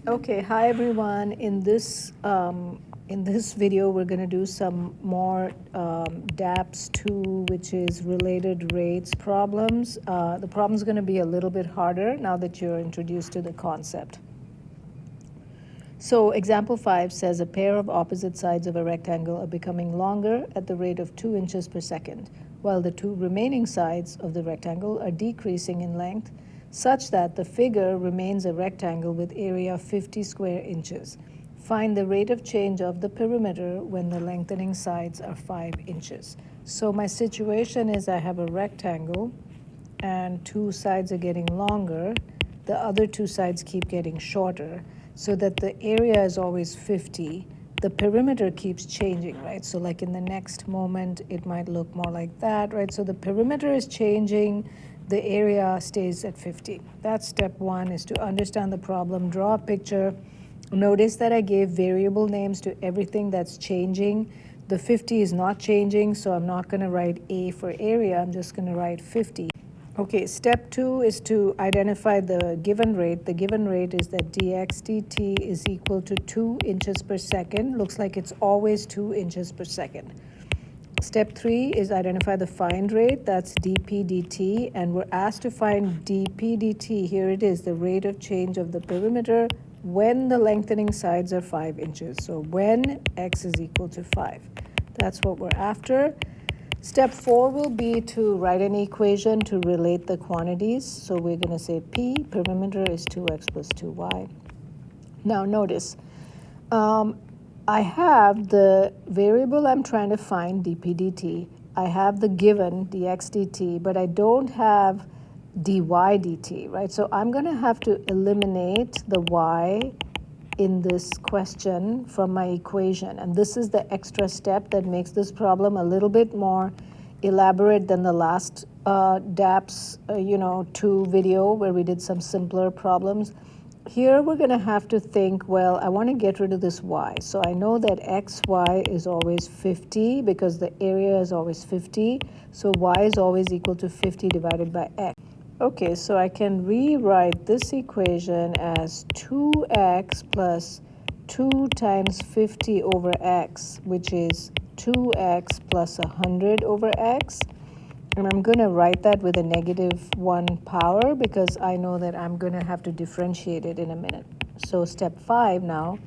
Okay, hi everyone. In this video, we're going to do some more Dapps2, which is related rates problems. The problem is going to be a little bit harder now that you're introduced to the concept. So example 5 says a pair of opposite sides of a rectangle are becoming longer at the rate of 2 inches per second, while the two remaining sides of the rectangle are decreasing in length such that the figure remains a rectangle with area 50 square inches. Find the rate of change of the perimeter when the lengthening sides are 5 inches. So my situation is I have a rectangle and two sides are getting longer. The other two sides keep getting shorter, so that the area is always 50. The perimeter keeps changing, right? So like in the next moment, it might look more like that, right? So the perimeter is changing, the area stays at 50. That's step one, is to understand the problem, draw a picture. Notice that I gave variable names to everything that's changing. The 50 is not changing, so I'm not going to write A for area, I'm just going to write 50. Okay, step 2 is to identify the given rate. The given rate is that dx dt is equal to 2 inches per second. Looks like it's always 2 inches per second. Step 3 is identify the find rate. That's dp dt, and we're asked to find dp dt. Here it is, the rate of change of the perimeter when the lengthening sides are 5 inches. So when x is equal to 5. That's what we're after. Step 4 will be to write an equation to relate the quantities. So we're going to say P, perimeter is 2x plus 2y. Now notice, I have the variable I'm trying to find, dp dt. I have the given dx dt, but I don't have dy dt, right? So I'm going to have to eliminate the y in this question from my equation. And this is the extra step that makes this problem a little bit more elaborate than the last Dapps 2 video where we did some simpler problems. Here we're going to have to think, well, I want to get rid of this y. So I know that xy is always 50 because the area is always 50. So y is always equal to 50 divided by x. Okay, so I can rewrite this equation as 2x plus 2 times 50 over x, which is 2x plus 100 over x. And I'm going to write that with a -1 power because I know that I'm going to have to differentiate it in a minute. So step 5 now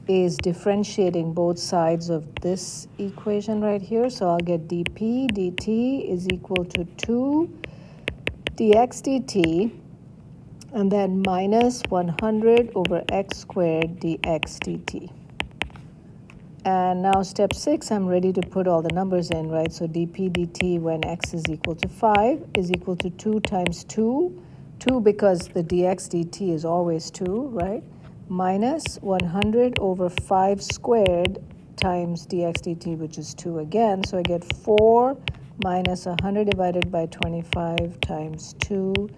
is differentiating both sides of this equation right here. So I'll get dp dt is equal to 2 dx dt, and then minus 100 over x squared dx dt. And now step 6, I'm ready to put all the numbers in, right? So dp dt when x is equal to 5 is equal to 2 times 2. 2 because the dx dt is always 2, right? Minus 100 over 5 squared times dx dt, which is 2 again. So I get 4 minus 100 divided by 25 times 2.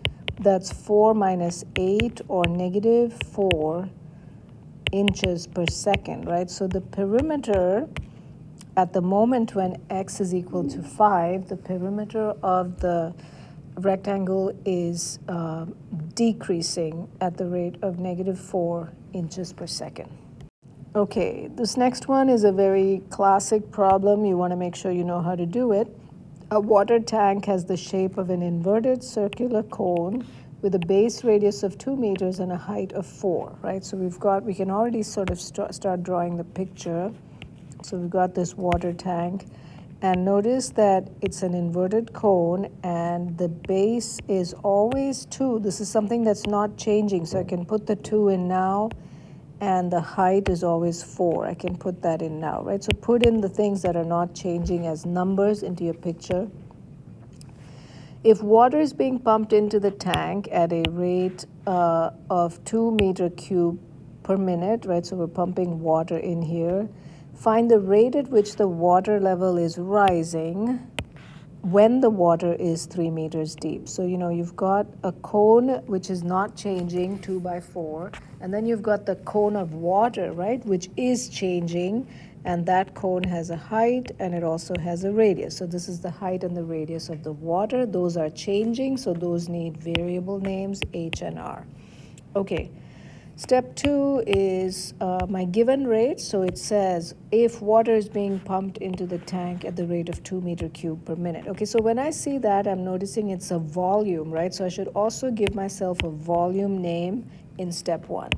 That's 4 minus 8, or -4 inches per second, right? So the perimeter at the moment when x is equal to 5, the perimeter of the rectangle is decreasing at the rate of -4 inches per second. Okay, this next one is a very classic problem. You want to make sure you know how to do it. A water tank has the shape of an inverted circular cone with a base radius of 2 meters and a height of 4, right? So we can already sort of start drawing the picture. So we've got this water tank, and notice that it's an inverted cone and the base is always 2. This is something that's not changing, so I can put the 2 in now, and the height is always 4. I can put that in now, right? So put in the things that are not changing as numbers into your picture. If water is being pumped into the tank at a rate of 2 meter cube per minute, right? So we're pumping water in here. Find the rate at which the water level is rising when the water is 3 meters deep. So, you've got a cone which is not changing, 2 by 4, and then you've got the cone of water, right, which is changing, and that cone has a height and it also has a radius. So this is the height and the radius of the water. Those are changing, so those need variable names, h and r. Okay, Step 2 is my given rate. So it says if water is being pumped into the tank at the rate of 2 meter cube per minute. Okay, so when I see that, I'm noticing it's a volume, right? So I should also give myself a volume name in step 1.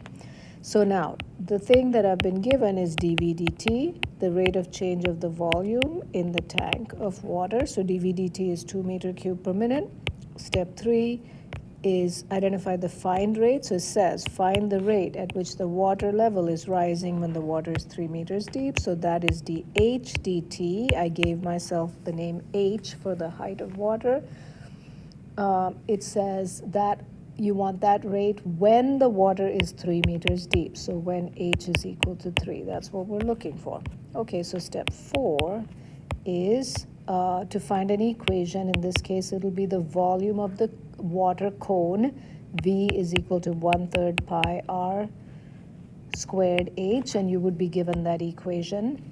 So now, the thing that I've been given is dV dt, the rate of change of the volume in the tank of water. So dV dt is 2 meter cube per minute. Step 3 is identify the find rate. So it says find the rate at which the water level is rising when the water is 3 meters deep. So that is dH dt. I gave myself the name H for the height of water. It says that you want that rate when the water is 3 meters deep. So when H is equal to 3, that's what we're looking for. Okay, so step 4 is to find an equation. In this case, it'll be the volume of the water cone. V is equal to 1/3 pi r squared h, and you would be given that equation.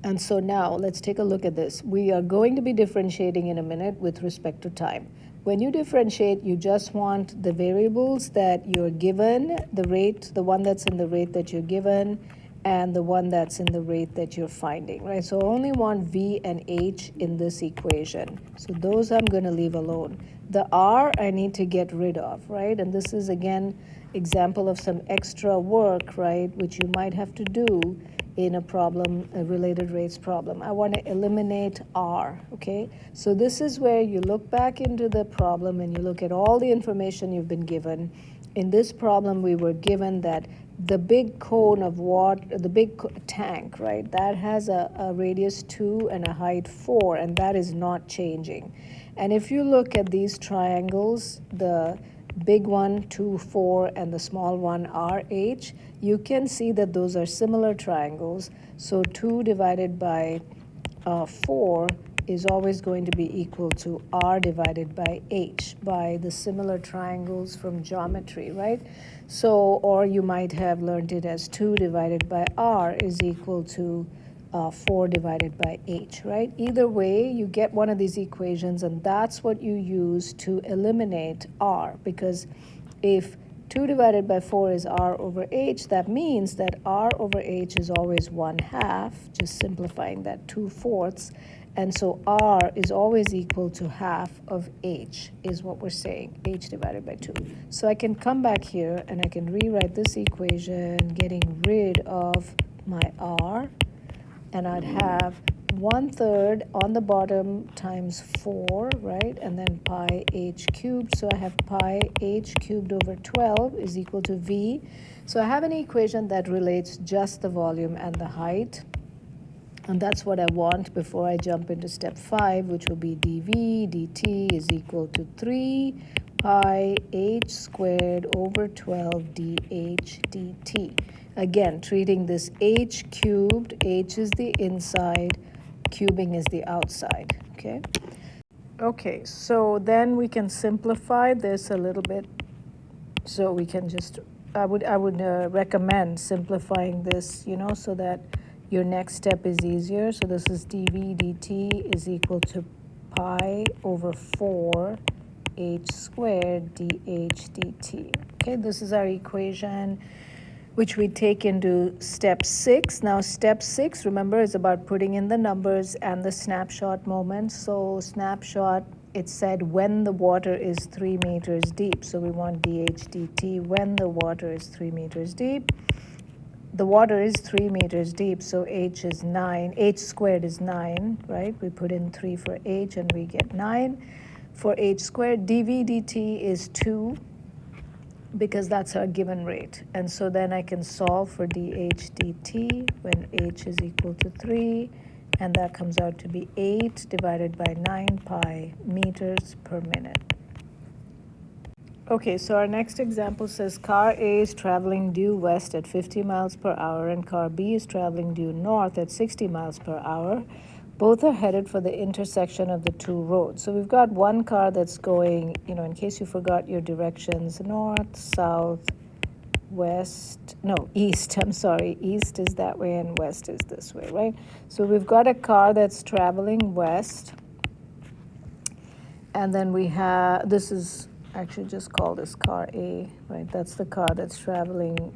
And so now let's take a look at this. We are going to be differentiating in a minute with respect to time. When you differentiate, you just want the variables that you're given, the rate, the one that's in the rate that you're given, and the one that's in the rate that you're finding, right? So I only want V and H in this equation. So those I'm going to leave alone. The R I need to get rid of, right? And this is, again, example of some extra work, right, which you might have to do in a problem, a related rates problem. I want to eliminate R, okay? So this is where you look back into the problem and you look at all the information you've been given. In this problem, we were given that the big cone of water, the big tank, right, that has a radius 2 and a height 4, and that is not changing. And if you look at these triangles, the big one, 2, 4, and the small one, RH, you can see that those are similar triangles. So 2 divided by 4 is always going to be equal to R divided by H by the similar triangles from geometry, right? So, or you might have learned it as 2 divided by R is equal to 4 divided by H, right? Either way, you get one of these equations, and that's what you use to eliminate R, because if 2 divided by 4 is R over H, that means that R over H is always 1/2, just simplifying that 2/4, and so R is always equal to half of H, is what we're saying, H divided by 2. So I can come back here and I can rewrite this equation, getting rid of my R, and I'd have 1/3 on the bottom times 4, right? And then pi h cubed. So I have pi h cubed over 12 is equal to V. So I have an equation that relates just the volume and the height. And that's what I want before I jump into step 5, which will be dV dt is equal to 3 pi h squared over 12 dH dt. Again, treating this h cubed, h is the inside, cubing is the outside, okay? Okay, so then we can simplify this a little bit. So we can just, I would recommend simplifying this, so that your next step is easier. So this is dV dt is equal to pi over 4 h squared dH dt. Okay, this is our equation, which we take into step 6. Now, step 6, remember, is about putting in the numbers and the snapshot moment. So snapshot, it said when the water is 3 meters deep. So we want dH dt when the water is 3 meters deep. The water is 3 meters deep, so h is 9. H squared is 9, right? We put in 3 for h and we get 9. For h squared, dV dt is 2, because that's our given rate. And so then I can solve for dH dt when h is equal to 3, and that comes out to be 8 divided by 9 pi meters per minute. Okay, so our next example says car A is traveling due west at 50 miles per hour and car B is traveling due north at 60 miles per hour. Both are headed for the intersection of the two roads. So we've got one car that's going, in case you forgot your directions, north, south, west, no, east, I'm sorry. East is that way and west is this way, right? So we've got a car that's traveling west. And then we have, this is actually just call this car A, right? That's the car that's traveling.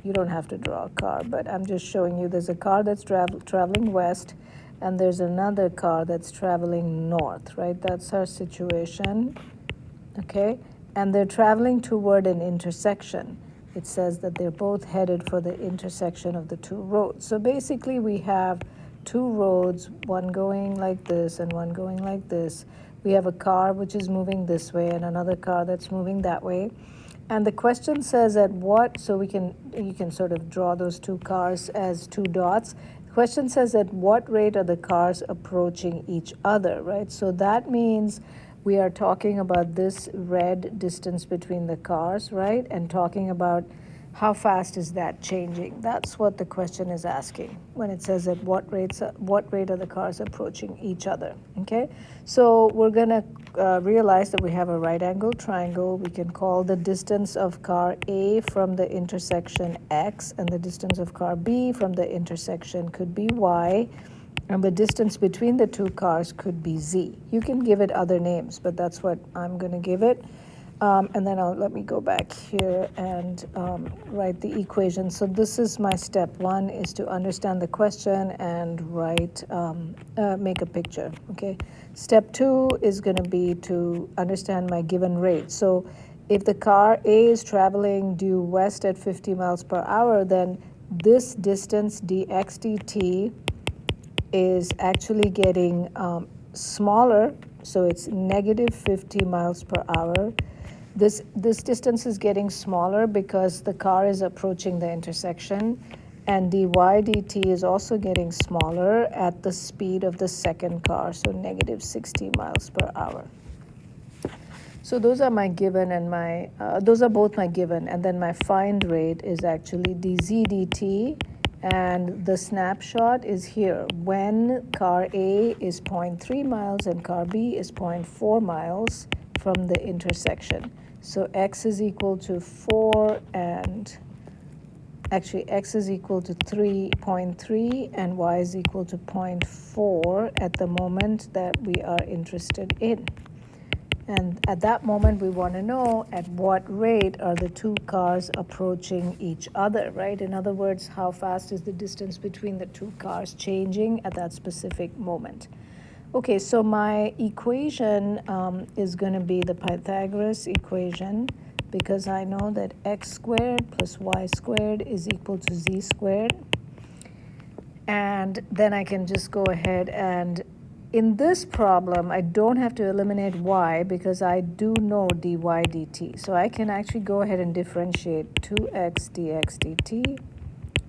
You don't have to draw a car, but I'm just showing you there's a car that's traveling west, and there's another car that's traveling north, right? That's our situation, okay? And they're traveling toward an intersection. It says that they're both headed for the intersection of the two roads. So basically we have two roads, one going like this and one going like this. We have a car which is moving this way and another car that's moving that way. And the question says at what, so you can sort of draw those two cars as two dots. The question says at what rate are the cars approaching each other, right? So that means we are talking about this red distance between the cars, right? And talking about how fast is that changing? That's what the question is asking when it says at what rate are the cars approaching each other, okay? So we're going to realize that we have a right angle triangle. We can call the distance of car A from the intersection X, and the distance of car B from the intersection could be Y, and the distance between the two cars could be Z. You can give it other names, but that's what I'm going to give it. And then let me go back here and write the equation. So this is my step one, is to understand the question and make a picture, okay? Step two is going to be to understand my given rate. So if the car A is traveling due west at 50 miles per hour, then this distance dx dt is actually getting smaller, so it's negative 50 miles per hour. This distance is getting smaller because the car is approaching the intersection, and dy dt is also getting smaller at the speed of the second car, so negative 60 miles per hour. So those are my given and those are both my given, and then my find rate is actually dz dt, and the snapshot is here when car A is 0.3 miles and car B is 0.4 miles from the intersection. So x is equal to 4 and actually x is equal to 3.3 and y is equal to 0.4 at the moment that we are interested in. And at that moment, we want to know at what rate are the two cars approaching each other, right? In other words, how fast is the distance between the two cars changing at that specific moment? Okay, so my equation is going to be the Pythagoras equation, because I know that x squared plus y squared is equal to z squared. And then I can just go ahead and in this problem, I don't have to eliminate y because I do know dy dt. So I can actually go ahead and differentiate 2x dx dt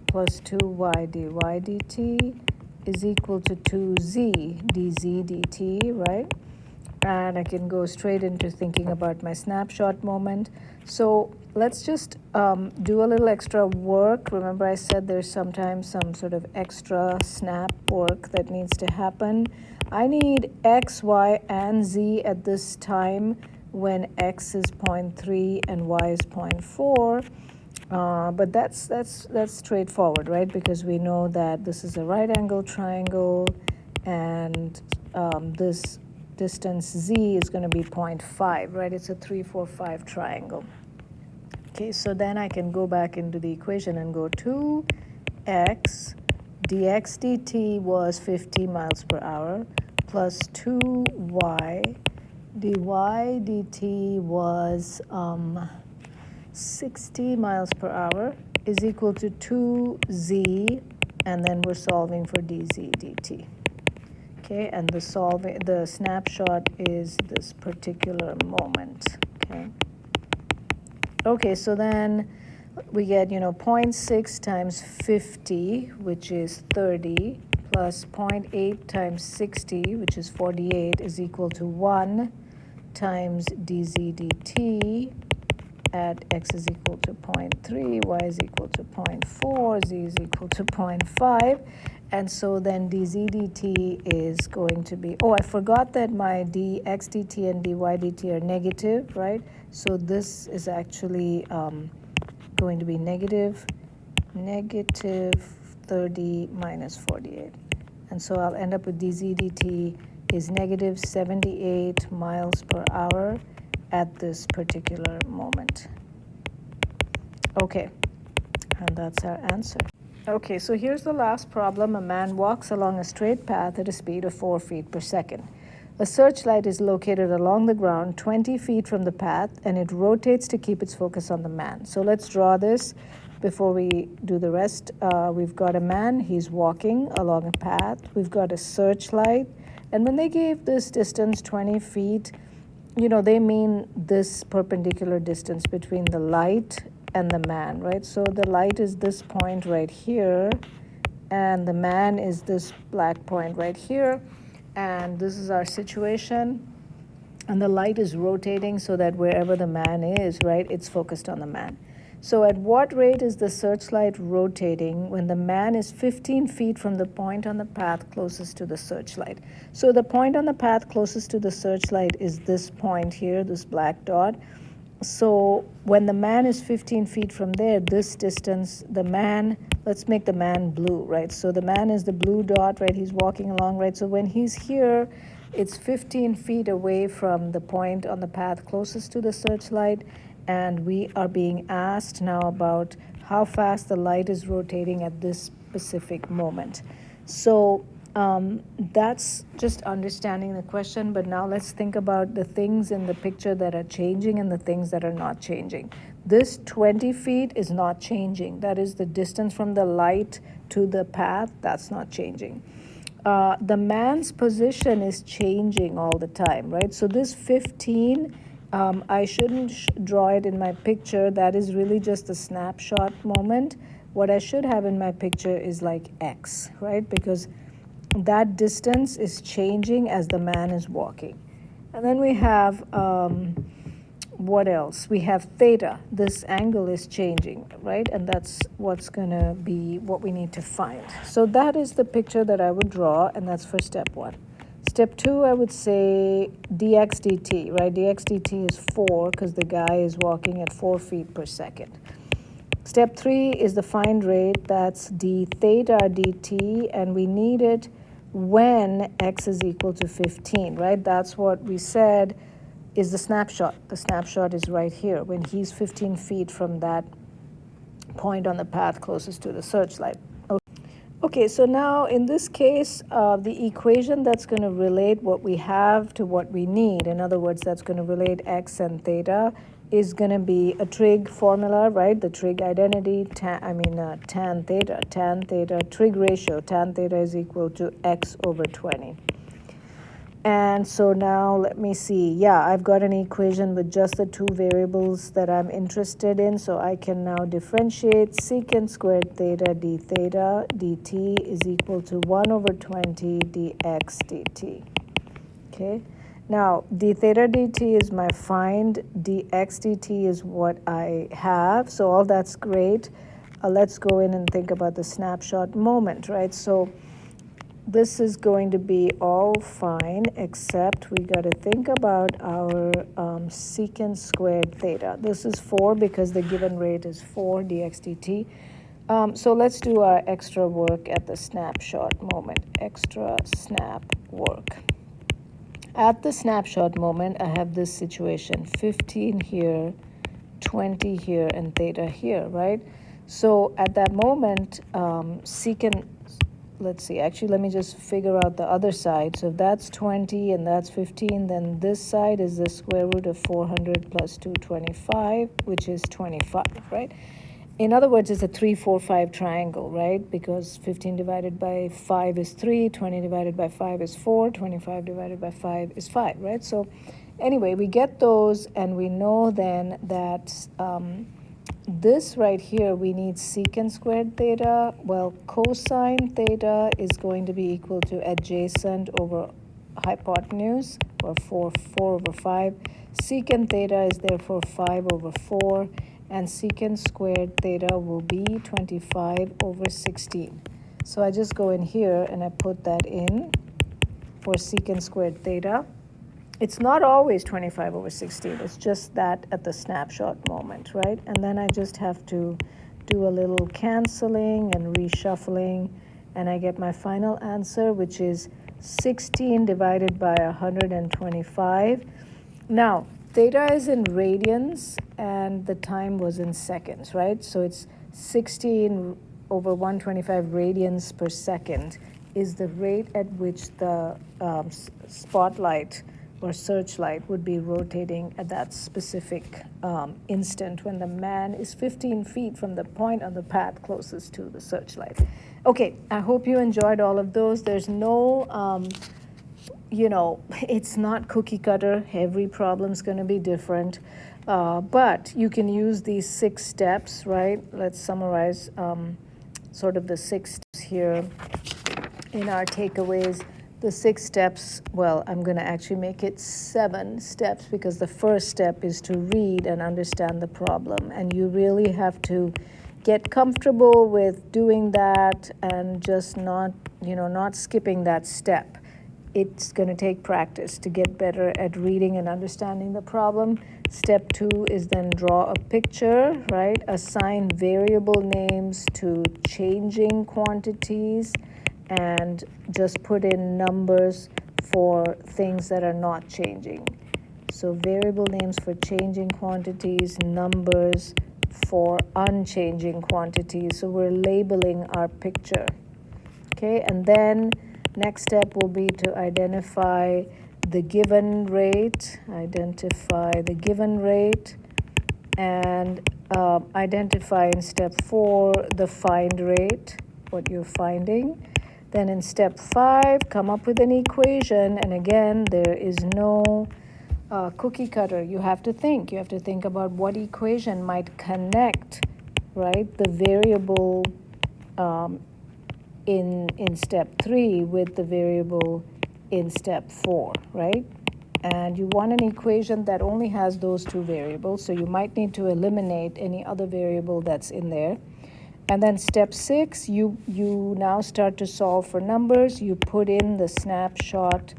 plus 2y dy dt is equal to 2z dz dt, right? And I can go straight into thinking about my snapshot moment. So let's just do a little extra work. Remember I said there's sometimes some sort of extra snap work that needs to happen. I need x, y, and z at this time when x is 0.3 and y is 0.4. But that's straightforward, right? Because we know that this is a right angle triangle, and this distance z is going to be 0.5, right? It's a 3, 4, 5 triangle. Okay, so then I can go back into the equation and go 2x dx dt was 50 miles per hour plus 2y dy dt was 60 miles per hour is equal to 2z, and then we're solving for dz dt. Okay, and the snapshot is this particular moment. Okay, so then we get 0.6 times 50, which is 30, plus 0.8 times 60, which is 48, is equal to 1 times dz dt at x is equal to 0.3, y is equal to 0.4, z is equal to 0.5. And so then dz dt is going to be, I forgot that my dx dt and dy dt are negative, right? So this is actually going to be negative 30 minus 48. And so I'll end up with dz dt is negative 78 miles per hour at this particular moment. Okay, and that's our answer. Okay, so here's the last problem. A man walks along a straight path at a speed of 4 feet per second. A searchlight is located along the ground 20 feet from the path, and it rotates to keep its focus on the man. So let's draw this before we do the rest. We've got a man, he's walking along a path. We've got a searchlight, and when they gave this distance 20 feet, they mean this perpendicular distance between the light and the man, right? So the light is this point right here, and the man is this black point right here, and this is our situation. And the light is rotating so that wherever the man is, right, it's focused on the man. So at what rate is the searchlight rotating when the man is 15 feet from the point on the path closest to the searchlight? So the point on the path closest to the searchlight is this point here, this black dot. So when the man is 15 feet from there, this distance, the man, let's make the man blue, right? So the man is the blue dot, right? He's walking along, right? So when he's here, it's 15 feet away from the point on the path closest to the searchlight, and we are being asked now about how fast the light is rotating at this specific moment. So that's just understanding the question, but now let's think about the things in the picture that are changing and the things that are not changing. This 20 feet is not changing. That is the distance from the light to the path. That's not changing. The man's position is changing all the time, right? So this 15, I shouldn't draw it in my picture. That is really just a snapshot moment. What I should have in my picture is like X, right? Because that distance is changing as the man is walking. And then we have, what else? We have theta. This angle is changing, right? And that's what's going to be what we need to find. So that is the picture that I would draw, and that's for step 1. Step 2, I would say dx dt, right? Dx dt is 4 because the guy is walking at 4 feet per second. Step 3 is the find rate. That's d theta dt, and we need it when x is equal to 15, right? That's what we said is the snapshot. The snapshot is right here when he's 15 feet from that point on the path closest to the searchlight. Okay, so now in this case, the equation that's going to relate what we have to what we need, in other words, that's going to relate x and theta, is going to be a trig formula, right? The trig identity, tan theta, trig ratio, tan theta is equal to x over 20. And so now let me see. Yeah, I've got an equation with just the two variables that I'm interested in. So I can now differentiate secant squared theta d theta dt is equal to 1 over 20 dx dt. Okay. Now, d theta dt is my find. Dx dt is what I have. So all that's great. Let's go in and think about the snapshot moment, right? So this is going to be all fine, except we got to think about our secant squared theta. This is 4 because the given rate is 4 dx dt. So let's do our extra work at the snapshot moment. Extra snap work. At the snapshot moment, I have this situation, 15 here, 20 here, and theta here, right? So at that moment, secant, let's see, actually, let me just figure out the other side. So if that's 20 and that's 15, then this side is the square root of 400 plus 225, which is 25, right? In other words, it's a 3, 4, 5 triangle, right? Because 15 divided by 5 is 3, 20 divided by 5 is 4, 25 divided by 5 is 5, right? So anyway, we get those, and we know then that this right here, we need secant squared theta. Well, cosine theta is going to be equal to adjacent over hypotenuse, or 4 over 5. Secant theta is therefore 5 over 4, and secant squared theta will be 25 over 16. So I just go in here and I put that in for secant squared theta. It's not always 25 over 16. It's just that at the snapshot moment, right? And then I just have to do a little canceling and reshuffling, and I get my final answer, which is 16 divided by 125. Now, theta is in radians and the time was in seconds, right? So it's 16 over 125 radians per second is the rate at which the spotlight or searchlight would be rotating at that specific instant when the man is 15 feet from the point on the path closest to the searchlight. Okay, I hope you enjoyed all of those. There's no, it's not cookie cutter. Every problem's going to be different. But you can use these 6 steps, right? Let's summarize sort of the 6 steps here in our takeaways. The 6 steps, well, I'm going to actually make it 7 steps because the first step is to read and understand the problem. And you really have to get comfortable with doing that and just not skipping that step. It's going to take practice to get better at reading and understanding the problem. Step 2 is then draw a picture, right? Assign variable names to changing quantities and just put in numbers for things that are not changing. So variable names for changing quantities, numbers for unchanging quantities. So we're labeling our picture. Okay, and then next step will be to identify the given rate, and identify in step 4 the find rate, what you're finding. Then in step 5, come up with an equation, and again, there is no cookie cutter. You have to think about what equation might connect, right, the variable in step 3 with the variable in step 4, right? And you want an equation that only has those 2 variables, so you might need to eliminate any other variable that's in there. And then step 6, you now start to solve for numbers. You put in the snapshot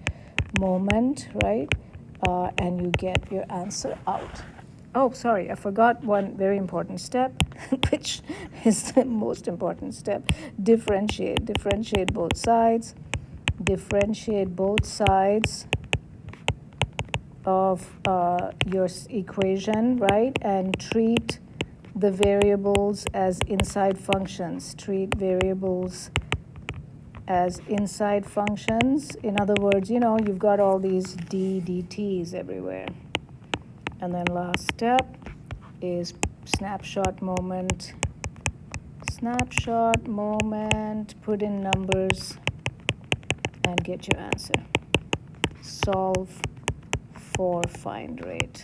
moment, right? And you get your answer out. Oh, sorry, I forgot one very important step, which is the most important step. Differentiate. Differentiate both sides. Differentiate both sides of your equation, right? And treat the variables as inside functions. Treat variables as inside functions. In other words, you've got all these dt's everywhere. And then last step is snapshot moment. Snapshot moment, put in numbers, and get your answer. Solve for find rate.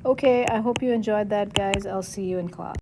Okay, I hope you enjoyed that, guys. I'll see you in class.